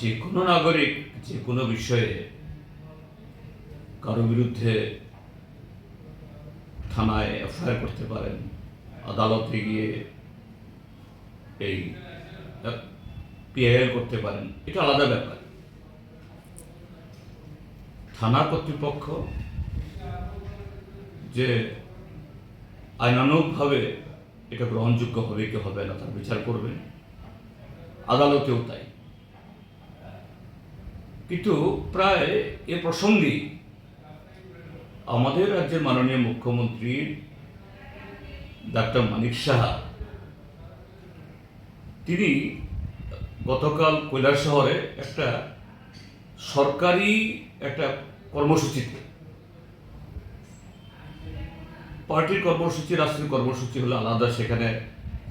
যে কোনো নাগরিক যে কোনো বিষয়ে কারো বিরুদ্ধে থানায় এফআইআর করতে পারেন, আদালতে গিয়ে এই পিআইএল করতে পারেন, এটা আলাদা ব্যাপার। থানা কর্তৃপক্ষ যে আইনানুগভাবে এটা গ্রহণযোগ্য হবে কি হবে না তার বিচার করবেন, আদালতেও তাই। কিন্তু প্রায় এ প্রসঙ্গে আমাদের রাজ্যের মাননীয় মুখ্যমন্ত্রী ডাক্তার মানিক সাহা তিনি গতকাল কৈলাসহরে একটা সরকারি একটা কর্মসূচিতে, পার্টির কর্মসূচি রাষ্ট্রীয় কর্মসূচি হলো আলাদা, সেখানে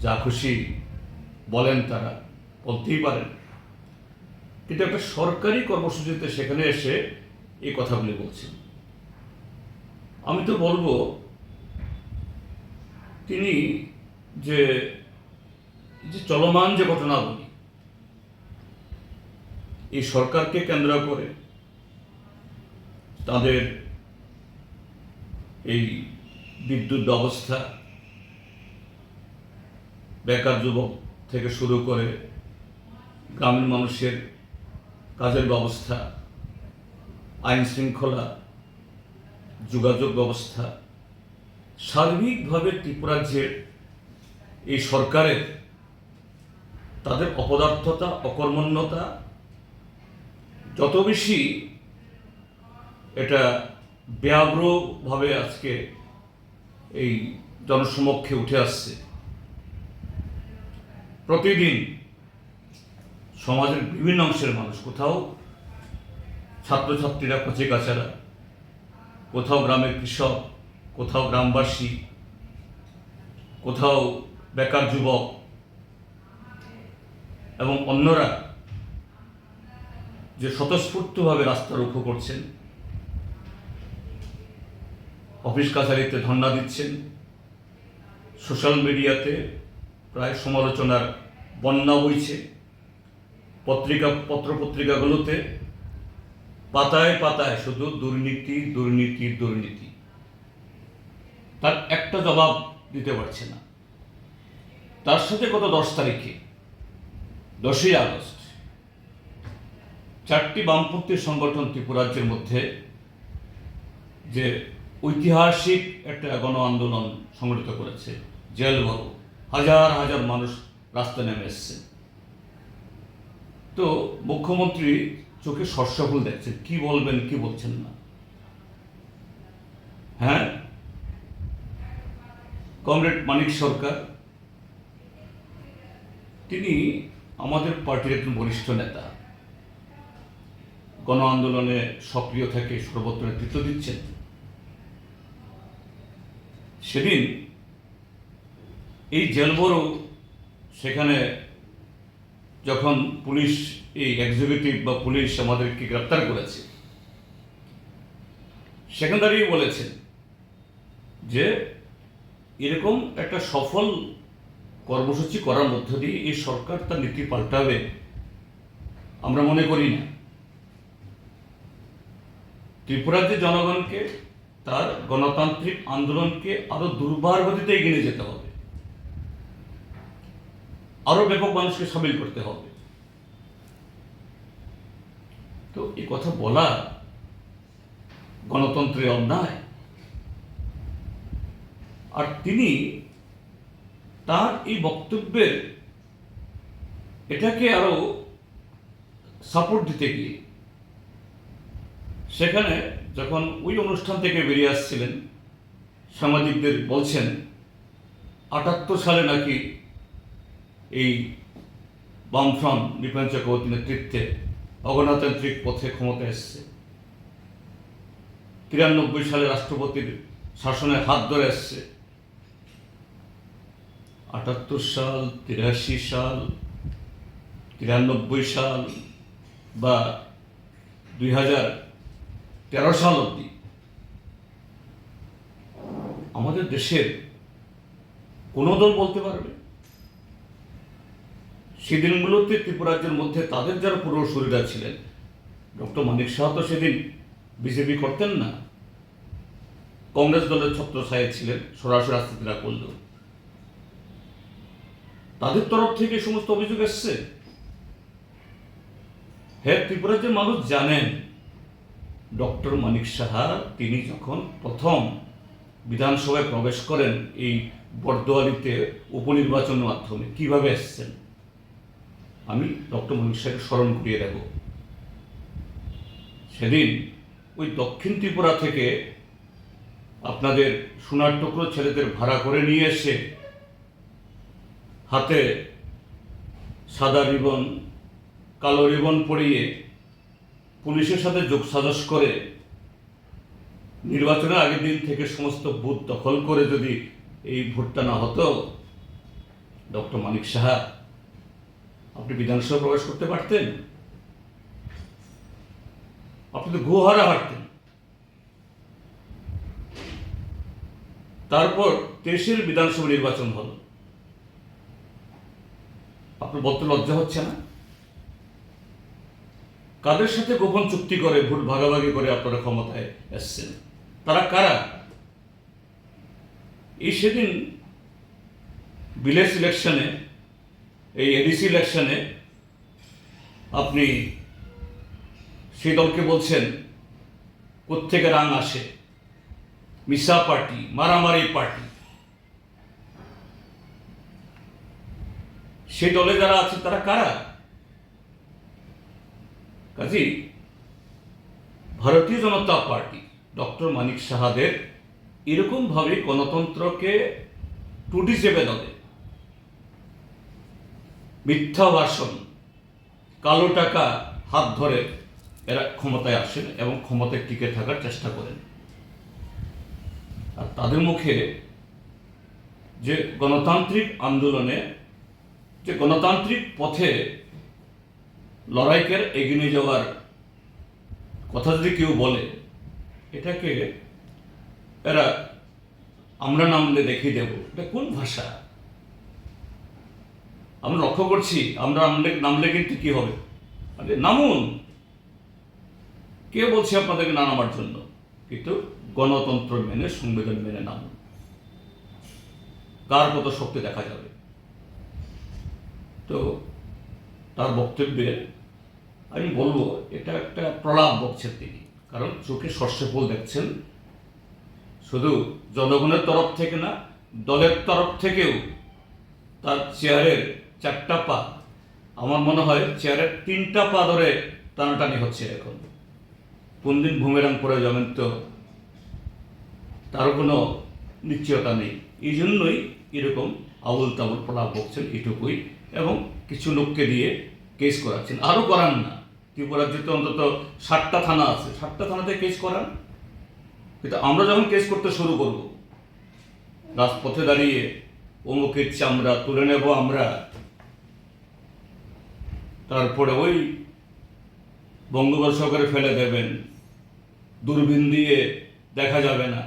যা খুশি বলেন তারা বলতেই পারেন, কিন্তু একটা সরকারি কর্মসূচিতে সেখানে এসে এই কথাগুলি বলছেন। আমি তো বলবো তিনি যে চলমান যে ঘটনাগুলি এই সরকারকে কেন্দ্র করে তাদের এই বিদ্যুৎ ব্যবস্থা, বেকার যুবক থেকে শুরু করে গ্রামীণ মানুষের কাজের ব্যবস্থা, আইন শৃঙ্খলা, যোগাযোগ ব্যবস্থা, সার্বিকভাবে ত্রিপুরাজ্যের এই সরকারের তাদের অপদার্থতা, অকর্মণ্যতা যত বেশি এটা ব্যাগ্রভাবে আজকে এই জনসমক্ষে উঠে আসছে। প্রতিদিন সমাজের বিভিন্ন অংশের মানুষ, কোথাও ছাত্রছাত্রীরা, কচিকাচারা, কোথাও গ্রামের কৃষক, কোথাও গ্রামবাসী, কোথাও বেকার যুবক এবং অন্যরা যে স্বতঃস্ফূর্তভাবে রাস্তা রুখো করছেন, অফিস কাছারিতে ধর্ণা দিচ্ছেন, সোশ্যাল মিডিয়াতে প্রায় সমালোচনার বন্যা বইছে, পত্রপত্রিকাগুলোতে পাতায় পাতায় শুধু দুর্নীতি দুর্নীতি দুর্নীতি, তার একটা জবাব দিতে পারছে না। তার সাথে গত 10 তারিখে 10ই আগস্ট 4টি বামপন্থী সংগঠন ত্রিপুরাজ্যের মধ্যে যে ঐতিহাসিক একটা গণ আন্দোলন সংগঠিত করেছে, জেল ভরো, হাজার হাজার মানুষ রাস্তায় নেমে এসছে। তো মুখ্যমন্ত্রী চোখে শস্যফুল দেখছেন, কি বলবেন কি বলছেন না। হ্যাঁ, কমরেড মানিক সরকার তিনি আমাদের পার্টির একজন বরিষ্ঠ নেতা, গণ আন্দোলনে সক্রিয় থেকে সর্বত্র নেতৃত্ব দিচ্ছেন। সেদিন এই জেলবরো সেখানে যখন পুলিশ, এই এক্সিকিউটিভ বা পুলিশ আমাদেরকে গ্রেপ্তার করেছে, সেখানে দাঁড়িয়ে বলেছেন যে এরকম একটা সফল কর্মসূচি করার মধ্য দিয়ে এই সরকার তার নীতি পাল্টাবে আমরা মনে করি না। ত্রিপুরার যে জনগণকে তার গণতান্ত্রিক আন্দোলনকে আরো দুর্বার গতিতে এগিয়ে নিয়ে যেতে হবে, আরো ব্যাপক মানুষকে সামিল করতে হবে। তো এই কথা বলা গণতন্ত্রের অন্যায়। আর তিনি তার এই বক্তব্যের এটাকে আরো সাপোর্ট দিতে গিয়ে সেখানে যখন ওই অনুষ্ঠান থেকে বেরিয়ে আসছিলেন, সাংবাদিকদের বলছেন 78 সালে নাকি এই বামফ্রন্ট নৃপেন চক্রবর্তীর নেতৃত্বে অগণতান্ত্রিক পথে ক্ষমতা এসছে, 93 সালে রাষ্ট্রপতির শাসনে হাত ধরে এসছে। 78 সাল, 83 সাল, 93 সাল বা 2013 সাল অব্দি আমাদের দেশের কোন দল বলতে পারবে সেদিনগুলোতে ত্রিপুরাজ্যের মধ্যে তাদের যারা পূর্বসূরীরা ছিলেন, ডক্টর মানিক শাহ তো সেদিন বিজেপি করতেন না, কংগ্রেস দলের ছত্রছায়ায় ছিলেন, সরাসরি রাজনীতি না করলেও তাদের তরফ থেকে সমস্ত অভিযোগ এসছে। হ্যাঁ, ত্রিপুরাজ্যের মানুষ জানেন ডক্টর মানিক সাহা তিনি যখন প্রথম বিধানসভায় প্রবেশ করেন এই বর্দোয়ালিতে উপনির্বাচনের মাধ্যমে কিভাবে এসছেন। আমি ডক্টর মানিক সাহাকে স্মরণ করিয়ে দেব। সেদিন ওই দক্ষিণ ত্রিপুরা থেকে আপনাদের সোনার টুকরো ছেলেদের ভাড়া করে নিয়ে এসে হাতে সাদা রিবন কালো রিবন পরিয়ে পুলিশের সাথে যোগসাজশ করে নির্বাচনের আগের দিন থেকে সমস্ত বুথ দখল করে যদি এই ভোটটা না হতো, ডক্টর মানিক সাহা আপনি বিধানসভা প্রবেশ করতে পারতেন? আপনি তো গুহারা হারতেন। তারপর 23-এর বিধানসভা নির্বাচন হলো, আপনার বলতে লজ্জা হচ্ছে না? কাদের সাথে গোপন চুক্তি করে ভোট ভাগাভাগি করে আপনারা ক্ষমতায় এসছেন? তারা কারা? এই সেদিন ভিলেজ ইলেকশনে, এই এডিসি ইলেকশনে আপনি সেই দলকে বলছেন কোত্থেকে রাং আসে, মিসা পার্টি, মারামারি পার্টি। সেই দলে যারা আছে তারা কারা? কাজী ভারতীয় জনতা পার্টি ডক্টর মানিক সাহাদের এরকমভাবে গণতন্ত্রকে টুটি চেপে ধরে মিথ্যা ভাষণ, কালো টাকা হাত ধরে এরা ক্ষমতায় আসেন এবং ক্ষমতায় টিকে থাকার চেষ্টা করেন। আর তাদের মুখে যে গণতান্ত্রিক আন্দোলনে, যে গণতান্ত্রিক পথে লড়াইকে এগিয়ে নিয়ে যাওয়ার কথা যদি কেউ বলে, এটাকে এরা আমরা নামলে দেখিয়ে দেব, এটা কোন ভাষা? আমরা লক্ষ্য করছি আমরা নামলে কিন্তু কি হবে? আরে নামুন, কে বলছে আপনাদেরকে না নামার জন্য? কিন্তু গণতন্ত্র মেনে, সংবিধান মেনে নামুন, কার কত শক্তি দেখা যাবে। তো তার বক্তব্যে আমি বলবো এটা একটা প্রলাপ বকছেন তিনি, কারণ চোখে সর্ষে ফুল দেখছেন। শুধু জনগণের তরফ থেকে না, দলের তরফ থেকেও তার চেয়ারের 4টা পা, আমার মনে হয় চেয়ারের 3টা পা ধরে টানাটানি হচ্ছে। এখন কোন দিন বুমেরাং পড়ে যাবেন তো তারও কোনো নিশ্চয়তা নেই। এই জন্যই এরকম আবুল তাবুল প্রলাপ বকছেন, এটুকুই। এবং কিছু লোককে দিয়ে কেস করাচ্ছেন, আরও করান না। ত্রিপুরা রাজ্যতে অন্তত 7টা থানা আছে, 7টা থানাতে কেস করান। কিন্তু আমরা যখন কেস করতে শুরু করব, রাজপথে দাঁড়িয়ে অমুকের চামড়া তুলে নেব আমরা, তারপরে ওই বঙ্গোপসাগরে ফেলে দেবেন, দূরবীন দিয়ে দেখা যাবে না।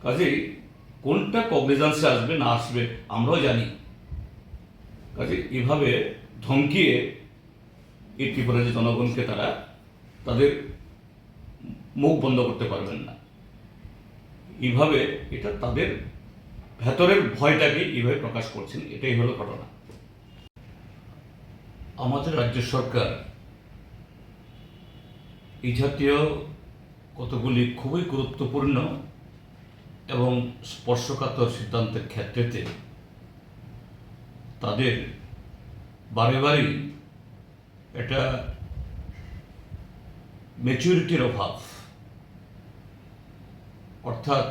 কাজেই কোনটা কগনিজেন্সে আসবে না আসবে আমরাও জানি। কাজে এভাবে ধমকিয়ে এই ত্রিপুরা যে জনগণকে তারা তাদের মুখ বন্ধ করতে পারবেন না। এইভাবে এটা তাদের ভেতরের ভয়টাকে এইভাবে প্রকাশ করছেন, এটাই হলো ঘটনা। আমাদের রাজ্য সরকার এই জাতীয় কতগুলি খুবই গুরুত্বপূর্ণ এবং স্পর্শকাতর সিদ্ধান্তের ক্ষেত্রেতে তাদের বারে বারেই এটা ম্যাচুরিটির অভাব, অর্থাৎ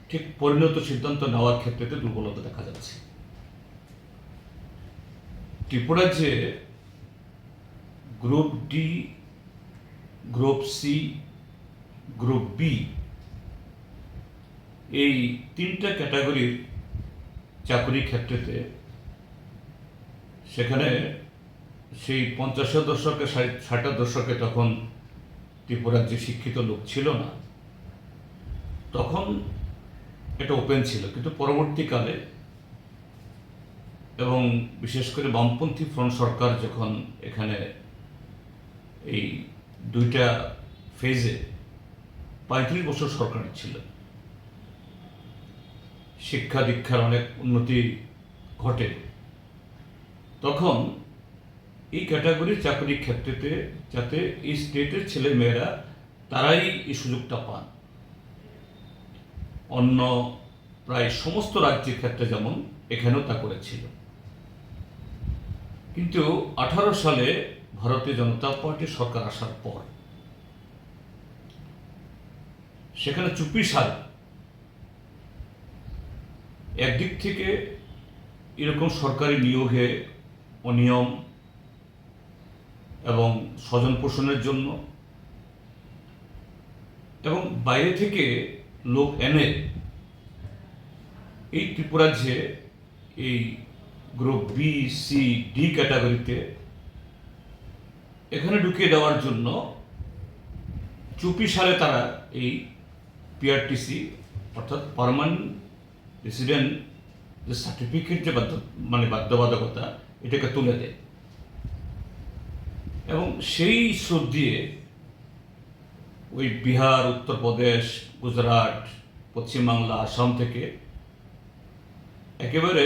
ঠিক পরিণত সিদ্ধান্ত নেওয়ার ক্ষেত্রে দুর্বলতা দেখা যাচ্ছে। ত্রিপুরা যে group D, group C, group B, এই 3টা ক্যাটাগরির চাকরি ক্ষেত্রেতে সেখানে সেই 50-এর দশকে 60-এর দশকে তখন ত্রিপুরার যে শিক্ষিত লোক ছিল না, তখন এটা ওপেন ছিল। কিন্তু পরবর্তীকালে এবং বিশেষ করে বামপন্থী ফ্রন্ট সরকার যখন এখানে এই দুইটা ফেজে 35 বছর সরকার ছিল, শিক্ষা দীক্ষার অনেক উন্নতি ঘটে, তখন এই ক্যাটাগরির চাকরির ক্ষেত্রেতে যাতে এই স্টেটের ছেলে মেয়েরা তারাই এই সুযোগটা পান। অন্য প্রায় সমস্ত রাজ্যের ক্ষেত্রে যেমন এখানেও তা করেছিল। কিন্তু 18 সালে ভারতীয় জনতা পার্টির সরকার আসার পর সেখানে চুপিসারে একদিক থেকে এরকম সরকারি নিয়োগে অনিয়ম এবং স্বজন পোষণের জন্য এবং বাইরে থেকে লোক এনে এই ত্রিপুরাজ্যে এই গ্রুপ বি, সি, ডি ক্যাটাগরিতে এখানে ঢুকিয়ে দেওয়ার জন্য চুপিসারে তারা এই পিআরটিসি অর্থাৎ পার্মানেন্ট রেসিডেন্ট যে সার্টিফিকেট যে বাধ্যবাধকতা এটাকে তুলে দেয় এবং সেই স্রোত দিয়ে ওই বিহার, উত্তরপ্রদেশ, গুজরাট, পশ্চিমবাংলা, আসাম থেকে একেবারে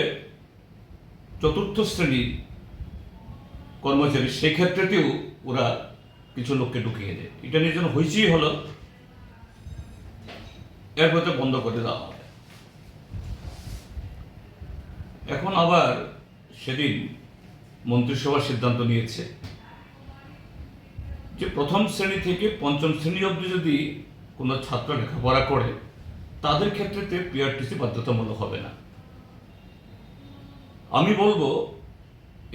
চতুর্থ শ্রেণীর কর্মচারী সেই ক্ষেত্রেতেও ওরা কিছু লোককে ঢুকিয়ে দেয়। এটা নিয়ে যেন হইচই হলো, এরপরে বন্ধ করে দেওয়া হবে। এখন আবার সেদিন মন্ত্রিসভা সিদ্ধান্ত নিয়েছে যে প্রথম শ্রেণী থেকে পঞ্চম শ্রেণী অবধি যদি কোনো ছাত্র লেখাপড়া করে তাদের ক্ষেত্রেতে পিআরটিসি বাধ্যতামূলক হবে না। আমি বলবো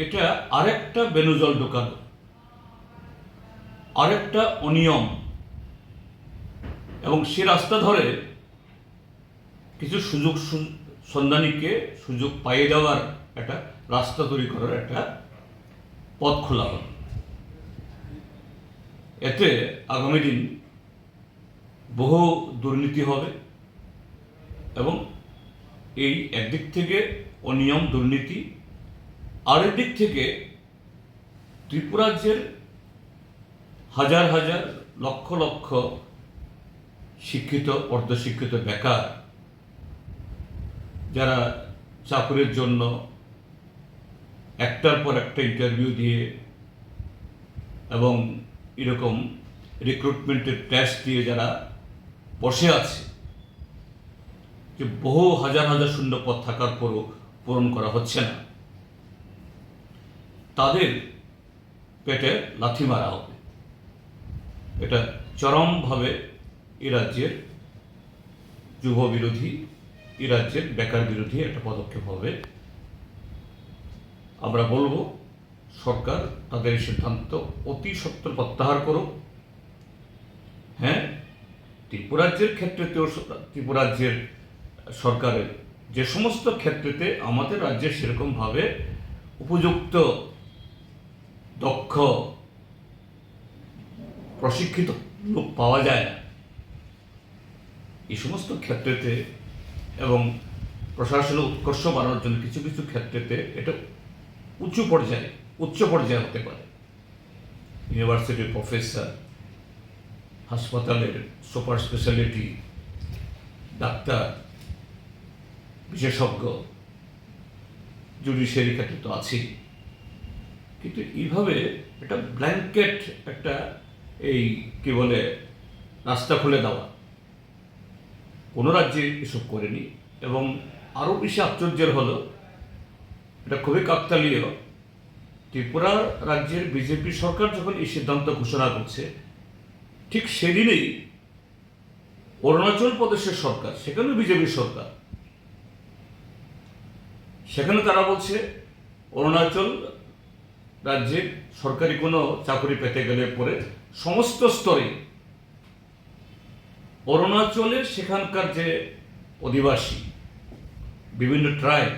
এটা আরেকটা বেনুজল ঢোকানো, আরেকটা অনিয়ম, এবং সে রাস্তা ধরে কিছু সুযোগ সন্ধানীকে সুযোগ পাইয়ে দেওয়ার একটা রাস্তা তৈরি করার একটা পথ খোলা হল। এতে আগামী দিন বহু দুর্নীতি হবে এবং এই একদিক থেকে অনিয়ম দুর্নীতি, আরেক দিক থেকে ত্রিপুরাজ্যের হাজার হাজার লক্ষ লক্ষ শিক্ষিত অর্ধশিক্ষিত বেকার যারা চাকরির জন্য একটার পর একটা ইন্টারভিউ দিয়ে এবং এরকম রিক্রুটমেন্টের টেস্ট দিয়ে যারা বসে আছে, যে বহু হাজার হাজার শূন্য পদ থাকার পরও পূরণ করা হচ্ছে না, তাদের পেটে লাথি মারা হবে। এটা চরমভাবে এ রাজ্যের যুব বিরোধী, এ রাজ্যের বেকার বিরোধী একটা পদক্ষেপ হবে। আমরা বলবো সরকার তাদের সিদ্ধান্ত অতি সত্বর প্রত্যাহার করুক। হ্যাঁ, ত্রিপুরাজ্যের ক্ষেত্রেতেও ত্রিপুরাজ্যের সরকারের যে সমস্ত ক্ষেত্রেতে আমাদের রাজ্যে সেরকমভাবে উপযুক্ত দক্ষ প্রশিক্ষিত লোক পাওয়া যায় না, এই সমস্ত ক্ষেত্রেতে এবং প্রশাসনের উৎকর্ষ বাড়ানোর জন্য কিছু কিছু ক্ষেত্রেতে এটা উচ্চ পর্যায়ে হতে পারে। ইউনিভার্সিটির প্রফেসর, হাসপাতালের সুপার স্পেশালিটি ডাক্তার, বিশেষজ্ঞ, জুডিশিয়ারি ক্ষেত্রে তো আছেই, কিন্তু এইভাবে একটা ব্ল্যাঙ্কেট একটা এই কি বলে রাস্তা খুলে দেওয়া কোনো রাজ্যে এসব করেনি। এবং আরও বেশি আশ্চর্যের হলো, এটা খুবই কাকতালীয়, ত্রিপুরা রাজ্যের বিজেপি সরকার যখন এই সিদ্ধান্ত ঘোষণা করছে ঠিক সেদিনেই অরুণাচল প্রদেশের সরকার, সেখানেও বিজেপি সরকার, সেখানে তারা বলছে অরুণাচল রাজ্যে সরকারি কোনো চাকরি পেতে গেলে পরে সমস্ত স্তরে অরুণাচলের সেখানকার যে অধিবাসী বিভিন্ন ট্রাইব,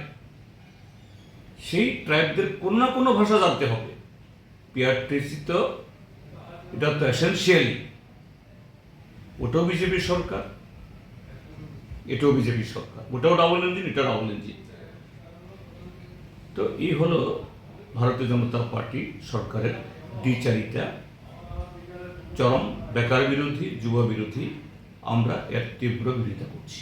সেই ট্রাইবদের কোনো না কোনো ভাষা জানতে হবে। পিআরটিসি তো এটা তো এসেন্সিয়ালি, ওটাও বিজেপি সরকার, এটাও বিজেপি সরকার, ওটাও ডাবল ইঞ্জিন, এটাও ডাবল ইঞ্জিন। তো এই হলো ভারতীয় জনতা পার্টি সরকারের দ্বিচারিতা, চরম বেকার বিরোধী, যুব বিরোধী। আমরা এর তীব্র বিরোধিতা করছি।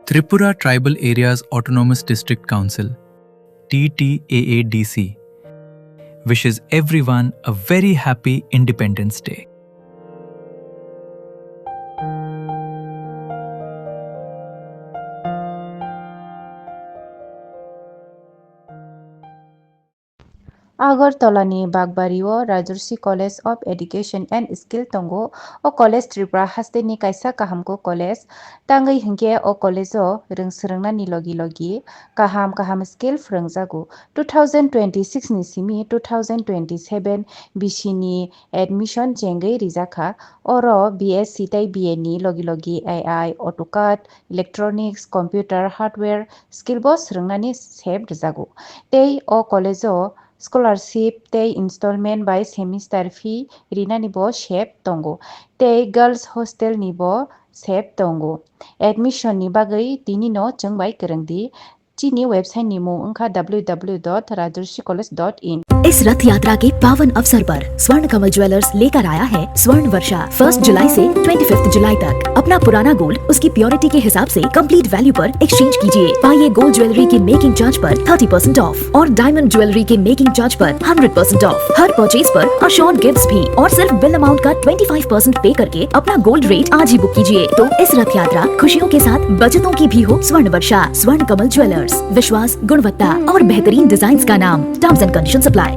Tripura Tribal Areas Autonomous District Council TTAADC wishes everyone a very happy Independence Day. Agartala ni Bagbario Rajarsi College of Education and Skill Tongo o College Tripura haste ni kaisa kahamko college tangai hingke o college o rungsrungna ni logi kaham skill frungjago 2026 ni simi 2027 BC ni admission jengai rijaka oro BSc tai BA ni logi AI AutoCAD Electronics Computer Hardware skill bo srungnani sep rijago tei o college o scholarship tei installment by semester fee rina ni bo sep tongo tei girls hostel ni bo sep tongo admission ni bagai tini no chungbai kerengdi चीनी website निमो उनका www.rajarsicollege.in। इस रथ यात्रा के पावन अवसर पर स्वर्ण कमल ज्वेलर्स लेकर आया है स्वर्ण वर्षा 1 जुलाई से 25 जुलाई तक। अपना पुराना गोल्ड उसकी प्योरिटी के हिसाब से कंप्लीट वैल्यू पर एक्सचेंज कीजिए। पाइए गोल्ड ज्वेलरी के मेकिंग चार्ज पर 30% ऑफ और डायमंड ज्वेलरी के मेकिंग चार्ज पर 100% ऑफ। हर परचेज पर अशोर्ड गिफ्ट्स भी और सिर्फ बिल अमाउंट का 25% पे करके अपना गोल्ड रेट आज ही बुक कीजिए। तो इस रथ यात्रा खुशियों के साथ बचतों की भी हो। स्वर्ण वर्षा स्वर्ण कमल ज्वेलर्स, विश्वास, गुणवत्ता और बेहतरीन डिजाइन का नाम। Terms and conditions apply.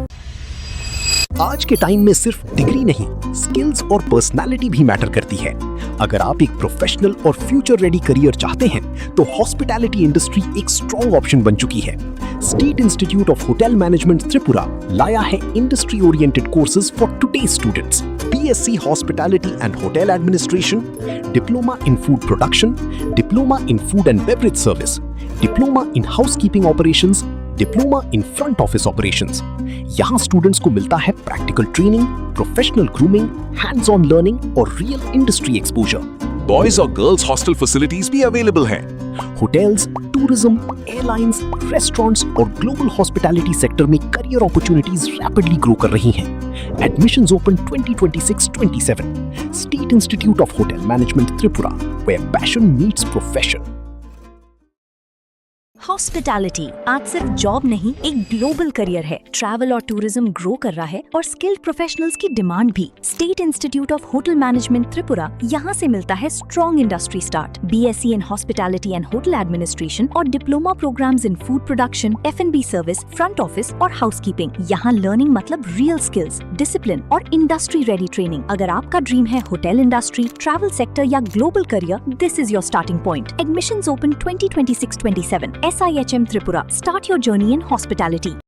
आज के टाइम में सिर्फ डिग्री नहीं, स्किल्स और पर्सनालिटी भी मैटर करती है। अगर आप एक प्रोफेशनल और फ्यूचर रेडी करियर चाहते हैं तो हॉस्पिटैलिटी इंडस्ट्री एक स्ट्रॉन्ग ऑप्शन बन चुकी है। State Institute of Hotel Management Tripura लाया है industry oriented courses for today's students. BSc hospitality and hotel administration, diploma in food production, diploma in food and beverage service, diploma in housekeeping operations, diploma in front office operations. यहाँ students को मिलता है practical training, professional grooming, hands on learning और real industry exposure. Boys और girls hostel facilities भी available हैं। Hotels, tourism, airlines, restaurants और global hospitality sector में करियर अपॉर्चुनिटीज रैपिडली ग्रो कर रही हैं। Admissions open 2026-27. State Institute of Hotel Management Tripura, where passion meets profession. Hospitality आज सिर्फ जॉब नहीं एक ग्लोबल करियर है। ट्रैवल और टूरिज्म ग्रो कर रहा है और स्किल्ड प्रोफेशनल्स की डिमांड भी। State Institute of Hotel Management Tripura यहाँ से मिलता है strong industry start. BSc in hospitality and hotel administration और diploma programmes in food production, F&B service, front office और हाउसकीपिंग। यहाँ लर्निंग मतलब रियल स्किल्स, डिसिप्लिन और इंडस्ट्री रेडी ट्रेनिंग। अगर आपका ड्रीम है होटल इंडस्ट्री, ट्रैवल सेक्टर या global career, this is your starting point. Admissions open 2026-27. SIHM Tripura. Start your journey in hospitality.